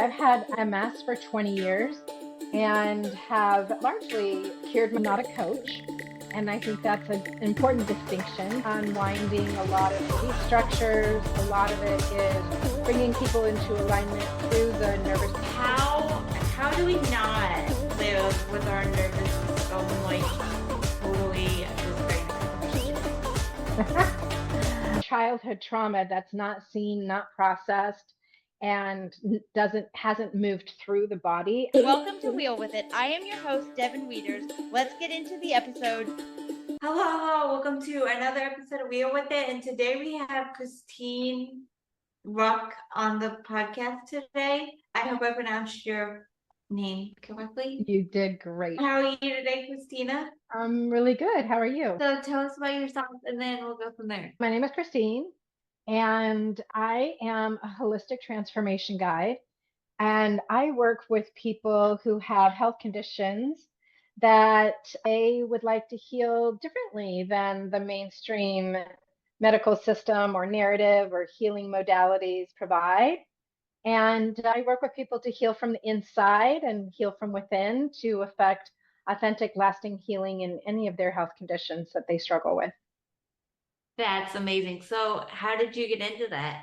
I've had MS for 20 years and have largely cured. I'm not a coach. And I think that's an important distinction. Unwinding a lot of belief structures. A lot of it is bringing people into alignment through the nervous. How do we not live with our nervous system like totally dysregulated? Childhood trauma that's not seen, not processed, and hasn't moved through the body. Welcome to Wheel With It. I am your host, Devin. Let's get into the episode. Hello, welcome to another episode of Wheel With It. And today we have Christine Ruch on the podcast today. I hope I pronounced your name correctly. You did great. How are you today, Christina? I'm really good. How are you? So tell us about yourself and then we'll go from there. My name is Christine, and I am a holistic transformation guide. And I work with people who have health conditions that they would like to heal differently than the mainstream medical system or narrative or healing modalities provide. And I work with people to heal from the inside and heal from within to affect authentic, lasting healing in any of their health conditions that they struggle with. That's amazing. So how did you get into that?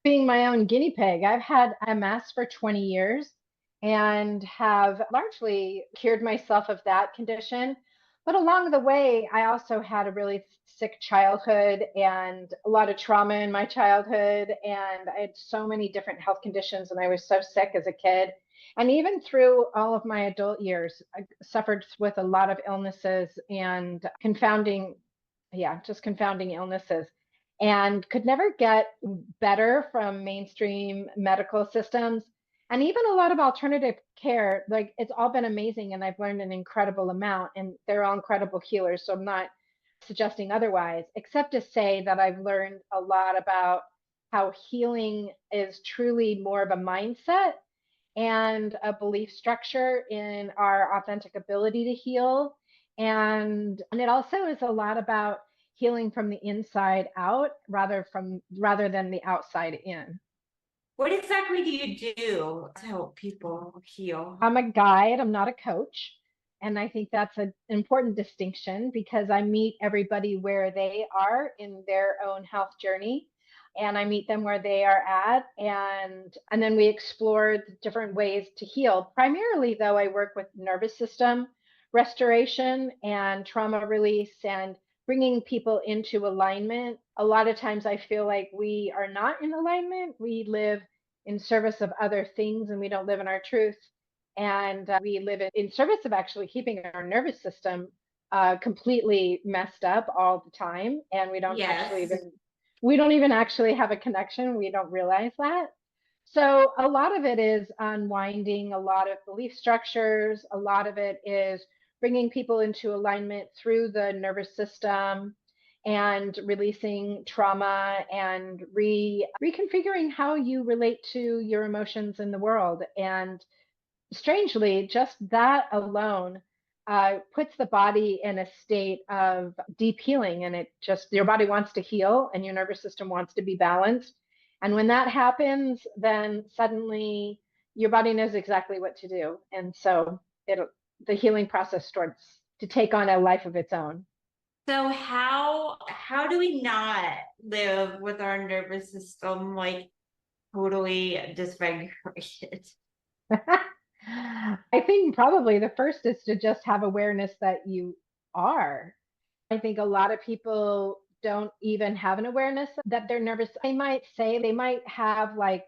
Being my own guinea pig. I've had MS for 20 years and have largely cured myself of that condition. But along the way, I also had a really sick childhood and a lot of trauma in my childhood. And I had so many different health conditions, and I was so sick as a kid. And even through all of my adult years, I suffered with a lot of illnesses and confounding illnesses, and could never get better from mainstream medical systems. And even a lot of alternative care, like it's all been amazing, and I've learned an incredible amount, and they're all incredible healers. So I'm not suggesting otherwise, except to say that I've learned a lot about how healing is truly more of a mindset and a belief structure in our authentic ability to heal. And it also is a lot about healing from the inside out rather than the outside in. What exactly do you do to help people heal? I'm a guide, I'm not a coach. And I think that's an important distinction because I meet everybody where they are in their own health journey, and I meet them where they are at, and then we explore the different ways to heal. Primarily though, I work with nervous system restoration and trauma release and bringing people into alignment. A lot of times I feel like we are not in alignment. We live in service of other things and we don't live in our truth. And we live in service of actually keeping our nervous system completely messed up all the time. And we don't even actually have a connection. We don't realize that. So a lot of it is unwinding a lot of belief structures. A lot of it is bringing people into alignment through the nervous system and releasing trauma and reconfiguring how you relate to your emotions in the world. And strangely, just that alone puts the body in a state of deep healing. And your body wants to heal and your nervous system wants to be balanced. And when that happens, then suddenly your body knows exactly what to do. And so the healing process starts to take on a life of its own. So how do we not live with our nervous system like totally dysregulated? I think probably the first is to just have awareness that you are. I think a lot of people don't even have an awareness that they're nervous. They might have like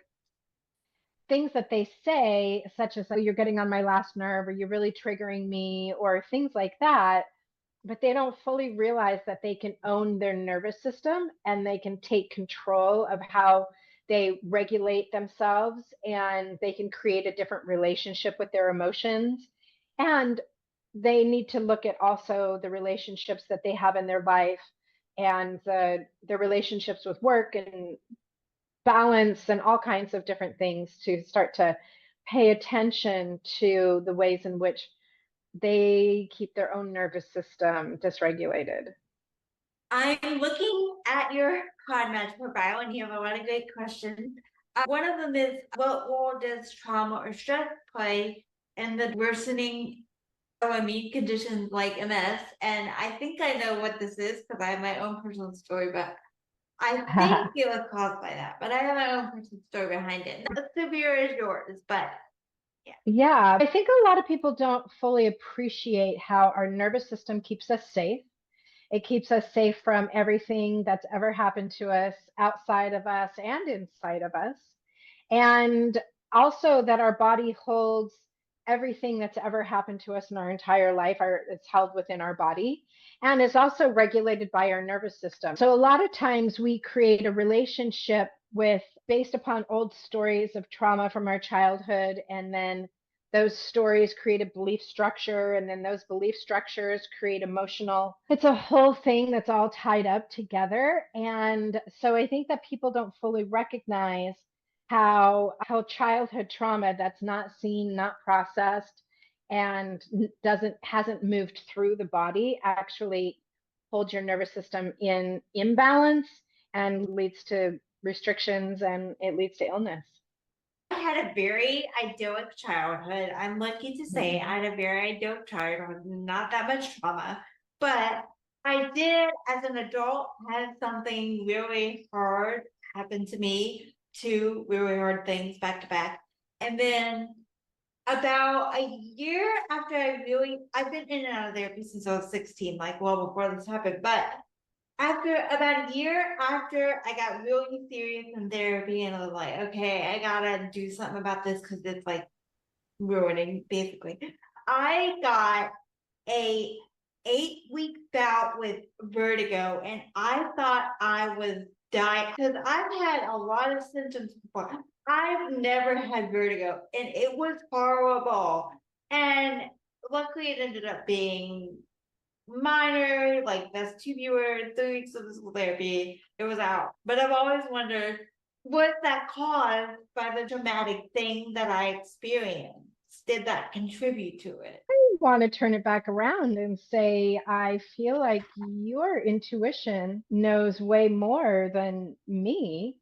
things that they say, such as, oh, you're getting on my last nerve, or you're really triggering me, or things like that. But they don't fully realize that they can own their nervous system and they can take control of how they regulate themselves, and they can create a different relationship with their emotions. And they need to look at also the relationships that they have in their life and their relationships with work and balance and all kinds of different things to start to pay attention to the ways in which they keep their own nervous system dysregulated. I'm looking at your PodMatch profile and you have a lot of great questions. One of them is, what role does trauma or stress play in the worsening of immune conditions like MS? And I think I know what this is because I have my own personal story, but I think it was caused by that. But I have my own personal story behind it. Not as severe as yours, but yeah. Yeah, I think a lot of people don't fully appreciate how our nervous system keeps us safe. It keeps us safe from everything that's ever happened to us outside of us and inside of us. And also that our body holds everything that's ever happened to us in our entire life, it's held within our body and is also regulated by our nervous system. So a lot of times we create a relationship with based upon old stories of trauma from our childhood, and then those stories create a belief structure, and then those belief structures create emotional, it's a whole thing that's all tied up together. And so I think that people don't fully recognize how childhood trauma that's not seen, not processed, and hasn't moved through the body actually holds your nervous system in imbalance and leads to restrictions, and it leads to illness. I had a very idyllic childhood. I'm lucky to say I had a very idyllic childhood, not that much trauma. But I did, as an adult, have something really hard happen to me, two really hard things back to back. And then about a year after I've been in and out of therapy since I was 16, like well before this happened. But after about a year after I got really serious in therapy and I was like, okay, I gotta do something about this because it's like ruining basically. I got a 8-week bout with vertigo and I thought I was dying because I've had a lot of symptoms before. I've never had vertigo and it was horrible. And luckily it ended up being minor, like vestibular, 3 weeks of physical therapy, it was out. But I've always wondered, was that caused by the traumatic thing that I experienced? Did that contribute to it? I want to turn it back around and say, I feel like your intuition knows way more than me.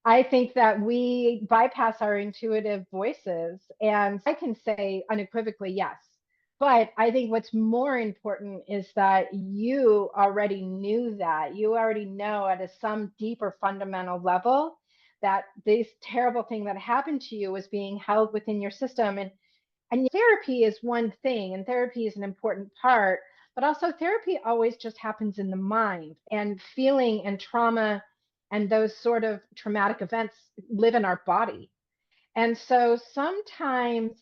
I think that we bypass our intuitive voices, and I can say unequivocally yes. But I think what's more important is that you already knew that. You already know at some deeper fundamental level that this terrible thing that happened to you was being held within your system. And therapy is one thing, and therapy is an important part, but also therapy always just happens in the mind, and feeling and trauma and those sort of traumatic events live in our body. And so sometimes,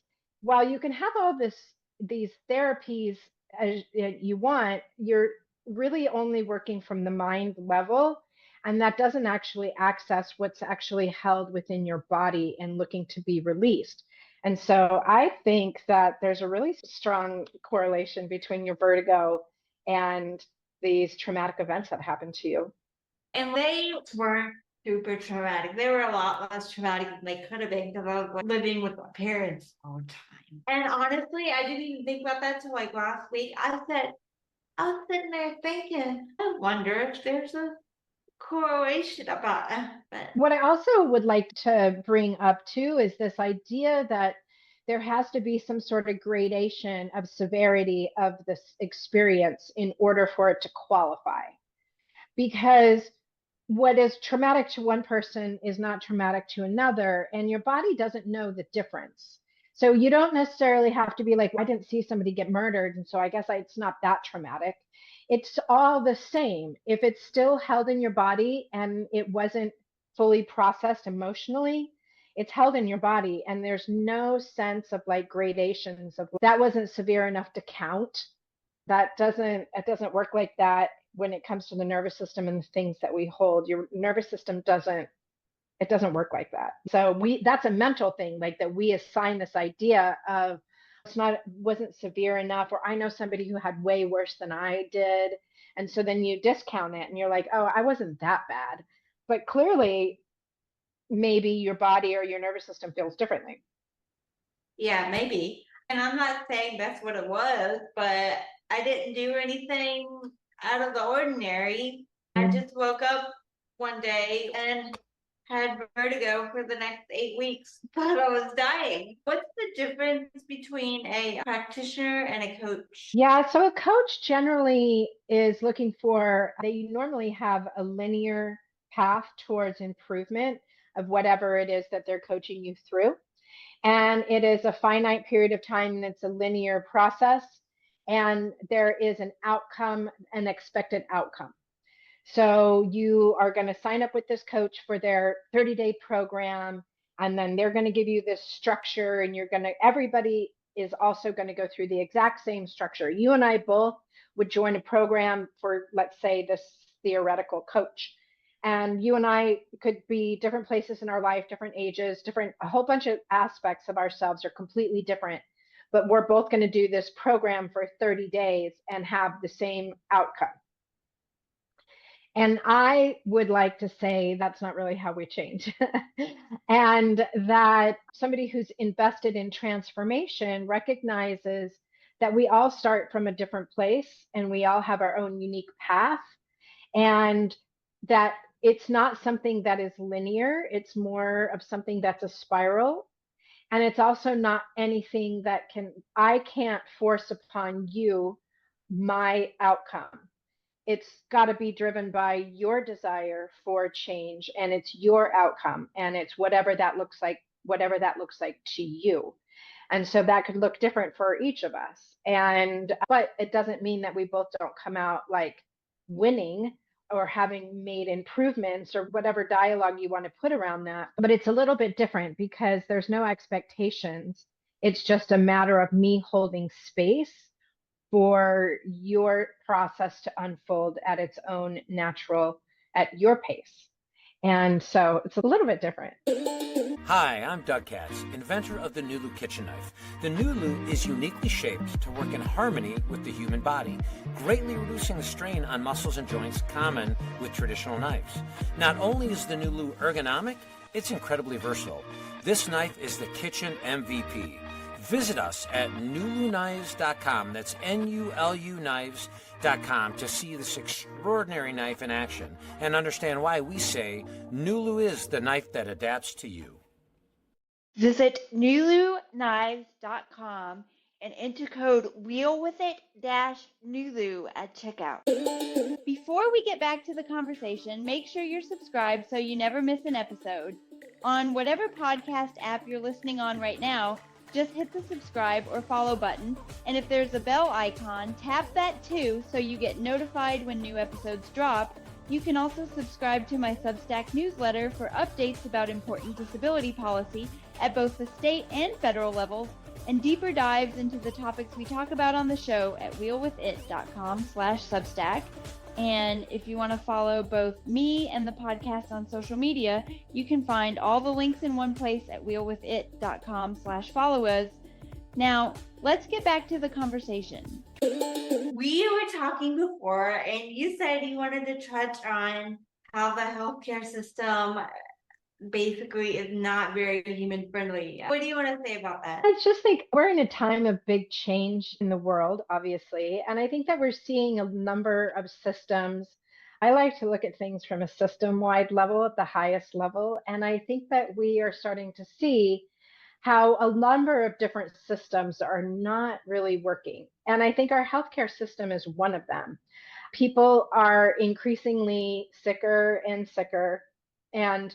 while you can have all these therapies as you want, you're really only working from the mind level, and that doesn't actually access what's actually held within your body and looking to be released. And so I think that there's a really strong correlation between your vertigo and these traumatic events that happened to you. And they weren't super traumatic. They were a lot less traumatic than they could have been because I was like, living with my parents all the time. And honestly, I didn't even think about that till like last week. I was sitting there thinking, I wonder if there's a correlation about it. But what I also would like to bring up too is this idea that there has to be some sort of gradation of severity of this experience in order for it to qualify. Because what is traumatic to one person is not traumatic to another, and your body doesn't know the difference. So you don't necessarily have to be like, I didn't see somebody get murdered, and so I guess it's not that traumatic. It's all the same. If it's still held in your body and it wasn't fully processed emotionally, it's held in your body, and there's no sense of like gradations of that wasn't severe enough to count. It doesn't work like that when it comes to the nervous system and the things that we hold. Your nervous system doesn't work like that. So that's a mental thing, like that we assign this idea of wasn't severe enough, or I know somebody who had way worse than I did. And so then you discount it and you're like, oh, I wasn't that bad. But clearly maybe your body or your nervous system feels differently. yeah, maybe. And I'm not saying that's what it was, but I didn't do anything out of the ordinary. I just woke up one day and had vertigo for the next 8 weeks, thought I was dying. What's the difference between a practitioner and a coach? Yeah, so a coach generally is looking for, they normally have a linear path towards improvement of whatever it is that they're coaching you through. And it is a finite period of time, and it's a linear process. And there is an outcome, an expected outcome. So you are going to sign up with this coach for their 30-day program, and then they're going to give you this structure, and everybody is also going to go through the exact same structure. You and I both would join a program for, let's say, this theoretical coach. And you and I could be different places in our life, different ages, a whole bunch of aspects of ourselves are completely different. But we're both going to do this program for 30 days and have the same outcome. And I would like to say that's not really how we change. And that somebody who's invested in transformation recognizes that we all start from a different place and we all have our own unique path, and that it's not something that is linear. It's more of something that's a spiral. And it's also not anything that I can't force upon you my outcome. It's got to be driven by your desire for change, and it's your outcome, and it's whatever that looks like to you. And so that could look different for each of us. But it doesn't mean that we both don't come out like winning or having made improvements or whatever dialogue you want to put around that. But it's a little bit different because there's no expectations. It's just a matter of me holding space for your process to unfold at its own natural, at your pace. And so it's a little bit different. Hi, I'm Doug Katz, inventor of the Nulu kitchen knife. The Nulu is uniquely shaped to work in harmony with the human body, greatly reducing the strain on muscles and joints common with traditional knives. Not only is the Nulu ergonomic, it's incredibly versatile. This knife is the kitchen MVP. Visit us at nuluknives.com. That's N-U-L-U knives.com to see this extraordinary knife in action and understand why we say Nulu is the knife that adapts to you. Visit nuluknives.com and enter code WheelWithIt-Nulu at checkout. Before we get back to the conversation, make sure you're subscribed so you never miss an episode. On whatever podcast app you're listening on right now, just hit the subscribe or follow button, and if there's a bell icon, tap that too so you get notified when new episodes drop. You can also subscribe to my Substack newsletter for updates about important disability policy at both the state and federal levels, and deeper dives into the topics we talk about on the show at wheelwithit.com/Substack. And if you want to follow both me and the podcast on social media, you can find all the links in one place at wheelwithit.com/followers. Now, let's get back to the conversation. We were talking before, and you said you wanted to touch on how the healthcare system basically is not very human friendly. What do you want to say about that? I just think we're in a time of big change in the world, obviously. And I think that we're seeing a number of systems. I like to look at things from a system-wide level, at the highest level. And I think that we are starting to see how a number of different systems are not really working. And I think our healthcare system is one of them. People are increasingly sicker and sicker, and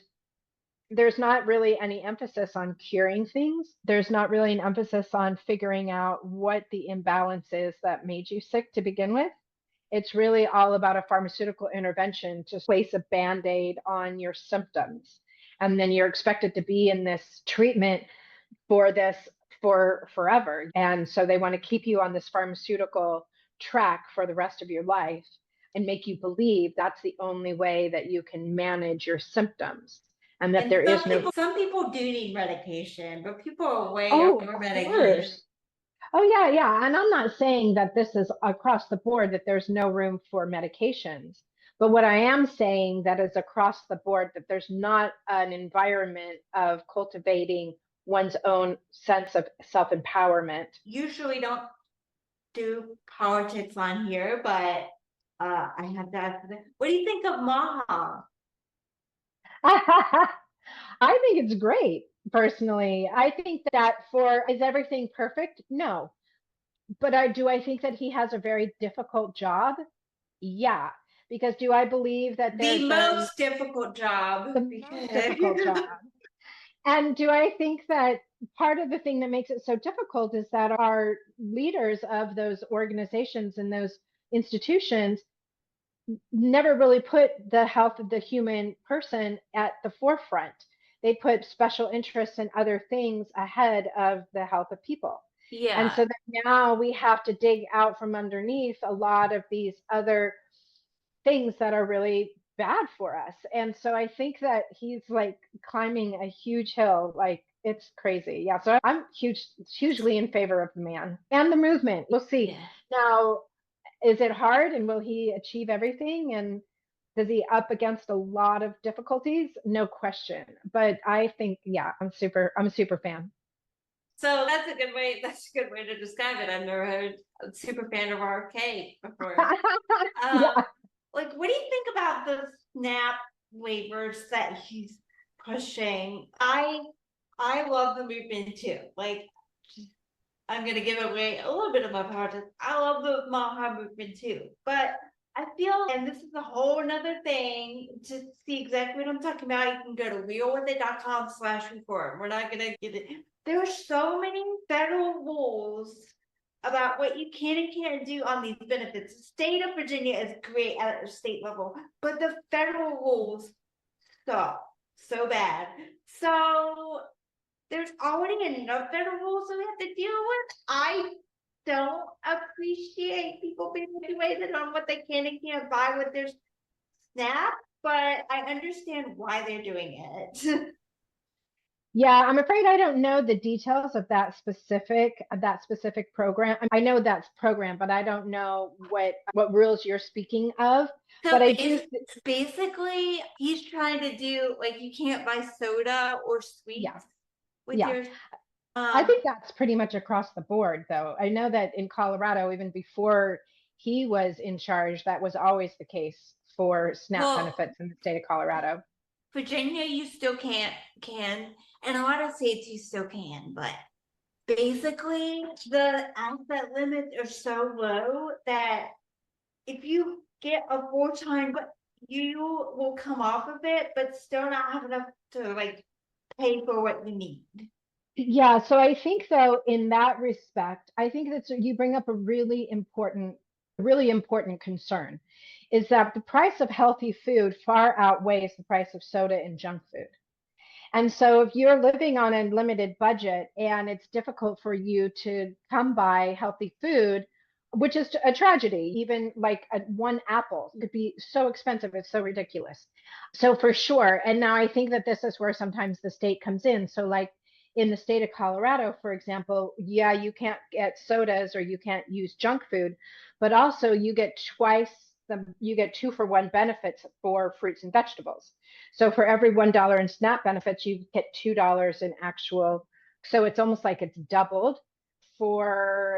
there's not really any emphasis on curing things. There's not really an emphasis on figuring out what the imbalance is that made you sick to begin with. It's really all about a pharmaceutical intervention to place a Band-Aid on your symptoms. And then you're expected to be in this treatment for forever. And so they want to keep you on this pharmaceutical track for the rest of your life and make you believe that's the only way that you can manage your symptoms. And that there is no. Some people do need medication, but people are way over medicated. Oh, yeah. And I'm not saying that this is across the board, that there's no room for medications. But what I am saying that is across the board, that there's not an environment of cultivating one's own sense of self-empowerment. Usually we don't do politics on here, but I have to ask, what do you think of MAHA? I think it's great, personally. I think that is everything perfect? No. But I think that he has a very difficult job? Yeah. Because do I believe that The most difficult job. The most difficult job. And do I think that part of the thing that makes it so difficult is that our leaders of those organizations and those institutions never really put the health of the human person at the forefront. They put special interests and other things ahead of the health of people. Yeah. And so that now we have to dig out from underneath a lot of these other things that are really bad for us. And so I think that he's like climbing a huge hill, like it's crazy. Yeah. So I'm hugely in favor of the man and the movement. We'll see. Yeah. Now, is it hard and will he achieve everything? And does he up against a lot of difficulties? No question. But I think, yeah, I'm a super fan. So that's a good way to describe it. I've never heard a super fan of RFK before. Yeah. Like, what do you think about the SNAP waivers that he's pushing? I love the movement too. Like, I'm gonna give away a little bit of my politics. I love the MAHA movement too, but I feel, and this is a whole nother thing, to see exactly what I'm talking about, you can go to realwithit.com/reform. We're not gonna get it. There are so many federal rules about what you can and can't do on these benefits. The state of Virginia is great at a state level, but the federal rules suck so bad. So there's already enough federal rules that we have to deal with. I don't appreciate people being situated on what they can and can't buy with their SNAP, but I understand why they're doing it. Yeah, I'm afraid I don't know the details of that specific program. I know that's program, but I don't know what rules you're speaking of. So but I do basically he's trying to do, like, you can't buy soda or sweets with your I think that's pretty much across the board, though. I know that in Colorado, even before he was in charge, that was always the case for SNAP benefits in the state of Colorado. Virginia, you still can, and a lot of states you still can, but basically the asset limits are so low that if you get a full-time, you will come off of it, but still not have enough to like pay for what you need. Yeah, so I think though, in that respect, I think that you bring up a really important concern, is that the price of healthy food far outweighs the price of soda and junk food. And so if you're living on a limited budget and it's difficult for you to come by healthy food, which is a tragedy, even like one apple could be so expensive, it's so ridiculous. So for sure. And now I think that this is where sometimes the state comes in. So like in the state of Colorado, for example, yeah, you can't get sodas or you can't use junk food, but also you get you get 2-for-1 benefits for fruits and vegetables. So for every $1 in SNAP benefits, you get $2 in actual. So it's almost like it's doubled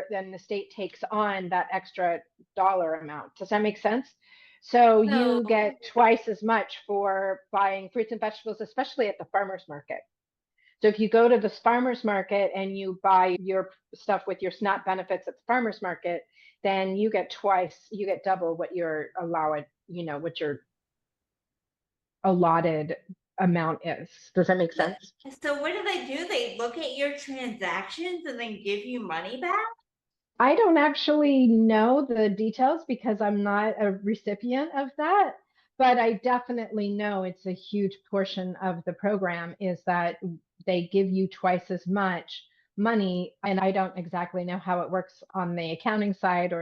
then the state takes on that extra dollar amount. Does that make sense? So you get twice as much for buying fruits and vegetables, especially at the farmer's market. So if you go to this farmer's market and you buy your stuff with your SNAP benefits at the farmer's market, then you get double what you're allowed, what your allotted amount is. Does that make sense? So what do? They look at your transactions and then give you money back? I don't actually know the details because I'm not a recipient of that, but I definitely know it's a huge portion of the program is that they give you twice as much money. And I don't exactly know how it works on the accounting side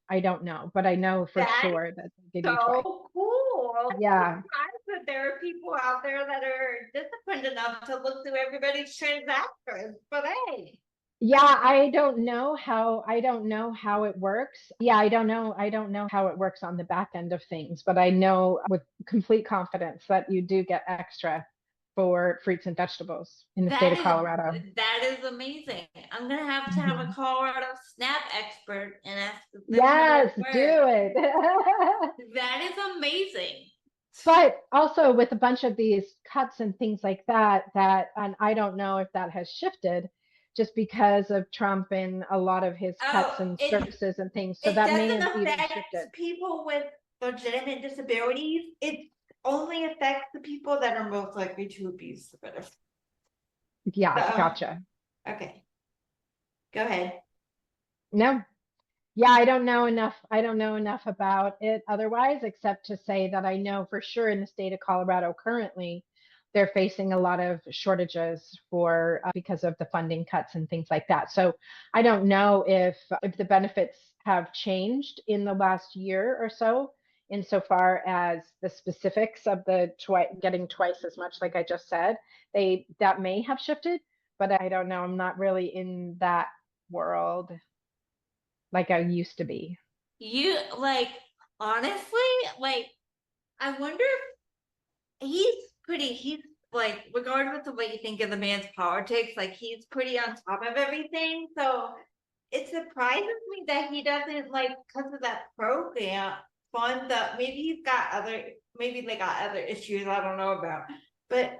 I don't know, but I know for sure that they give you twice. Cool. Yeah. That there are people out there that are disciplined enough to look through everybody's transactions, but hey. Yeah, I don't know how it works. Yeah, I don't know how it works on the back end of things, but I know with complete confidence that you do get extra for fruits and vegetables in the state of Colorado. That is amazing. I'm gonna have to have a Colorado SNAP expert and ask them. Yes, do it. That is amazing. But also with a bunch of these cuts and things like that, and I don't know if that has shifted just because of Trump and a lot of his cuts and services and things. So that may doesn't have even affect shifted. people with legitimate disabilities. It only affects the people that are most likely to abuse the benefit. Yeah, gotcha. Okay. Go ahead. No. Yeah, I don't know enough. I don't know enough about it otherwise, except to say that I know for sure in the state of Colorado currently, they're facing a lot of shortages for because of the funding cuts and things like that. So I don't know if the benefits have changed in the last year or so, insofar as the specifics of the getting twice as much, like I just said, that may have shifted, but I don't know. I'm not really in that world like I used to be. You honestly, I wonder if he's regardless of what you think of the man's politics, he's pretty on top of everything. So it surprises me that he doesn't because of that program fund that maybe he's got other maybe they got other issues I don't know about. But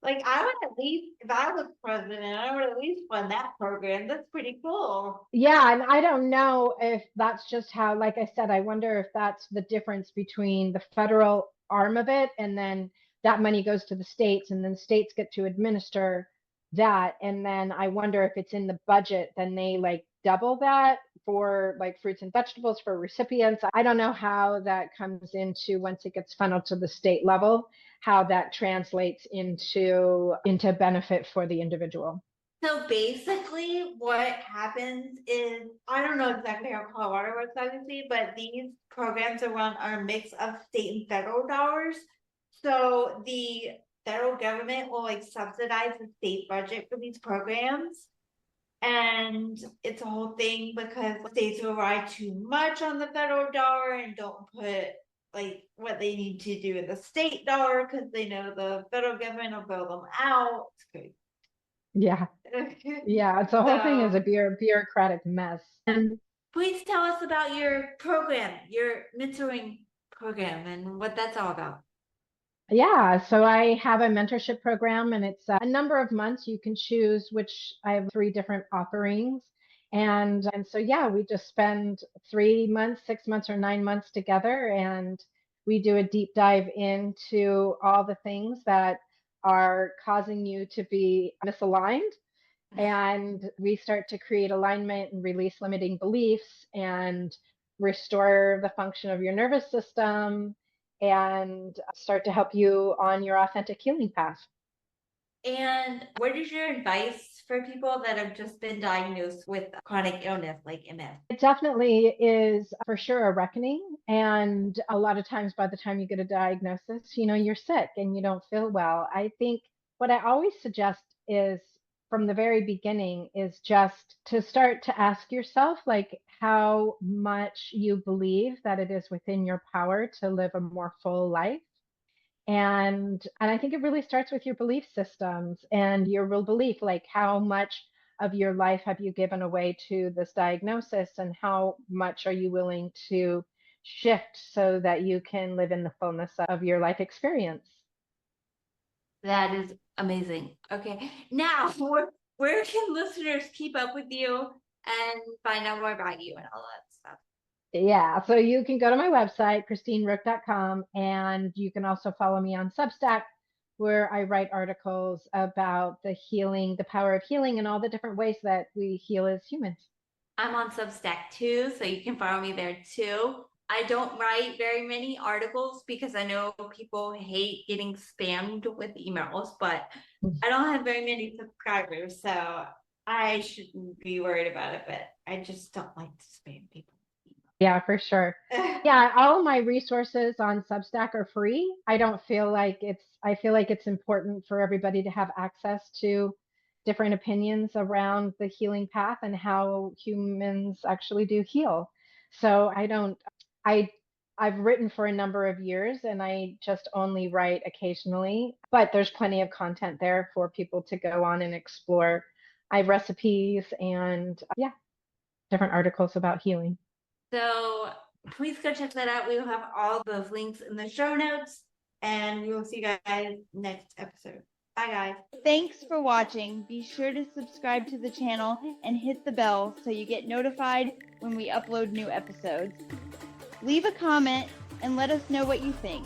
I would at least, if I was president, I would at least fund that program. That's pretty cool. Yeah, and I don't know if that's just how, like I said, I wonder if that's the difference between the federal arm of it, and then that money goes to the states, and then states get to administer that. And then I wonder if it's in the budget, then they double that for fruits and vegetables for recipients. I don't know how that comes into once it gets funneled to the state level, how that translates into benefit for the individual. So basically, what happens is I don't know exactly how Colorado works, obviously, but these programs are run on a mix of state and federal dollars. So the federal government will subsidize the state budget for these programs. And it's a whole thing because states will rely too much on the federal dollar and don't put what they need to do with the state dollar because they know the federal government will bail them out. It's crazy. Yeah. Yeah, it's the whole thing is a bureaucratic mess. And please tell us about your program, your mentoring program, and what that's all about. Yeah, so I have a mentorship program, and it's a number of months. You can choose which I have 3 different offerings. And so, yeah, we just spend 3 months, 6 months, or 9 months together, and we do a deep dive into all the things that are causing you to be misaligned. And we start to create alignment and release limiting beliefs and restore the function of your nervous system and start to help you on your authentic healing path. And what is your advice for people that have just been diagnosed with chronic illness like MS? It definitely is for sure a reckoning. And a lot of times by the time you get a diagnosis, you're sick and you don't feel well. I think what I always suggest is from the very beginning is just to start to ask yourself how much you believe that it is within your power to live a more full life. And I think it really starts with your belief systems and your real belief, how much of your life have you given away to this diagnosis, and how much are you willing to shift so that you can live in the fullness of your life experience. That is amazing. Okay, now where can listeners keep up with you and find out more about you and all that stuff? Yeah, so you can go to my website, christineruch.com, and you can also follow me on Substack, where I write articles about the power of healing, and all the different ways that we heal as humans. I'm on Substack too, so you can follow me there too. I don't write very many articles because I know people hate getting spammed with emails, but I don't have very many subscribers, so I shouldn't be worried about it, but I just don't like to spam people. Yeah, for sure. Yeah, all of my resources on Substack are free. I feel like it's important for everybody to have access to different opinions around the healing path and how humans actually do heal. So I've written for a number of years, and I just only write occasionally, but there's plenty of content there for people to go on and explore. I have recipes and different articles about healing. So please go check that out. We will have all those links in the show notes. and we will see you guys next episode. Bye, guys. Thanks for watching. Be sure to subscribe to the channel and hit the bell so you get notified when we upload new episodes. Leave a comment and let us know what you think.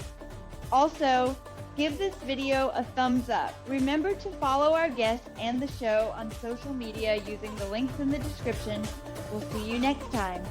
Also, give this video a thumbs up. Remember to follow our guests and the show on social media using the links in the description. We'll see you next time.